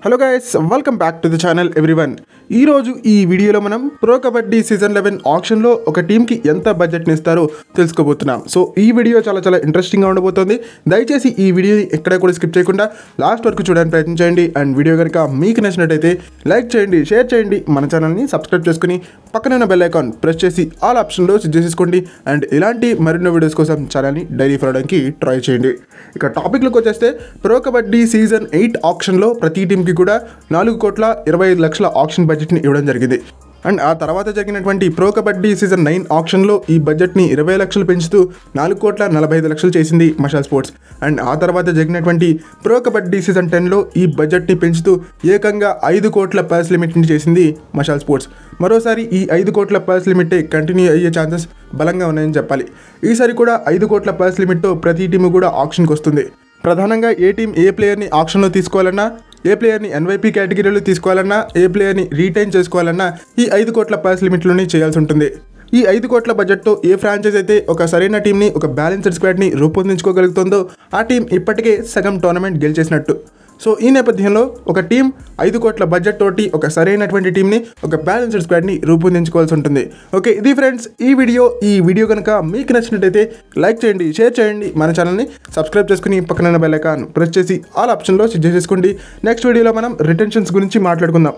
Hello guys, welcome back to the channel everyone. ఈరోజు ఈ వీడియోలో మనం ప్రో కబడ్డీ సీజన్ 11 ఆప్షన్లో ఒక టీంకి ఎంత బడ్జెట్ని ఇస్తారో తెలుసుకోబోతున్నాం. సో ఈ వీడియో చాలా ఇంట్రెస్టింగ్గా ఉండబోతుంది. దయచేసి ఈ వీడియోని ఎక్కడ కూడా స్కిప్ చేయకుండా లాస్ట్ వరకు చూడడానికి ప్రయత్నించండి. అండ్ వీడియో కనుక మీకు నచ్చినట్టయితే లైక్ చేయండి, షేర్ చేయండి, మన ఛానల్ని సబ్స్క్రైబ్ చేసుకుని పక్కన ఉన్న బెల్ ఐకాన్ ప్రెస్ చేసి ఆల్ ఆప్షన్లో సెట్ చేసుకోండి. అండ్ ఇలాంటి మరిన్నో వీడియోస్ కోసం ఛానల్ని డైలీ ఫాలో అవడానికి ట్రై చేయండి. ఇక టాపిక్లోకి వచ్చేస్తే ప్రో కబడ్డీ సీజన్ 8 ఆప్షన్లో ప్రతి టీంకి కూడా 4,25,00,000 ఆప్షన్ బడ్జెట్ని ఇవ్వడం జరిగింది. అండ్ ఆ తర్వాత జరిగినటువంటి ప్రో కబడ్డీ సీజన్ 9 ఆప్షన్లో ఈ బడ్జెట్ని 20 లక్షలు పెంచుతూ 4,45,00,000 చేసింది మషాల్ స్పోర్ట్స్. అండ్ ఆ తర్వాత జరిగినటువంటి ప్రో కబడ్డీ సీజన్ 10లో ఈ బడ్జెట్ని పెంచుతూ ఏకంగా 5 కోట్ల పర్స్ లిమిట్ని చేసింది మషాల్ స్పోర్ట్స్. మరోసారి ఈ 5 కోట్ల పర్స్ లిమిటే కంటిన్యూ అయ్యే ఛాన్సెస్ బలంగా ఉన్నాయని చెప్పాలి. ఈసారి కూడా 5 కోట్ల పర్స్ లిమిట్తో ప్రతి టీము కూడా ఆప్షన్కి వస్తుంది. ప్రధానంగా ఏ టీం ఏ ప్లేయర్ని ఆప్షన్లో తీసుకోవాలన్నా, ఏ ప్లేయర్ని ఎన్వైపీ కేటగిరీలో తీసుకోవాలన్నా, ఏ ప్లేయర్ని రీటైన్ చేసుకోవాలన్నా ఈ 5 కోట్ల పర్స్ లిమిట్లోనే చేయాల్సి ఉంటుంది. ఈ 5 కోట్ల బడ్జెట్తో ఏ ఫ్రాంచైజ్ అయితే ఒక సరైన టీంని, ఒక బ్యాలెన్స్డ్ స్క్వాడ్ని రూపొందించుకోగలుగుతుందో ఆ టీం ఇప్పటికే సగం టోర్నమెంట్ గెలిచేసినట్టు. సో ఈ నేపథ్యంలో ఒక టీం 5 కోట్ల బడ్జెట్ తోటి ఒక సరైనటువంటి టీంని, ఒక బ్యాలెన్స్డ్ స్క్వాడ్ని రూపొందించుకోవాల్సి ఉంటుంది. ఓకే, ఇది ఫ్రెండ్స్ ఈ వీడియో కనుక మీకు నచ్చినట్టయితే లైక్ చేయండి, షేర్ చేయండి, మన ఛానల్ని సబ్స్క్రైబ్ చేసుకుని పక్కన బెల్ ఐకాన్ ప్రెస్ చేసి ఆల్ ఆప్షన్లో సెట్ చేసుకోండి. నెక్స్ట్ వీడియోలో మనం రిటెన్షన్స్ గురించి మాట్లాడుకుందాం.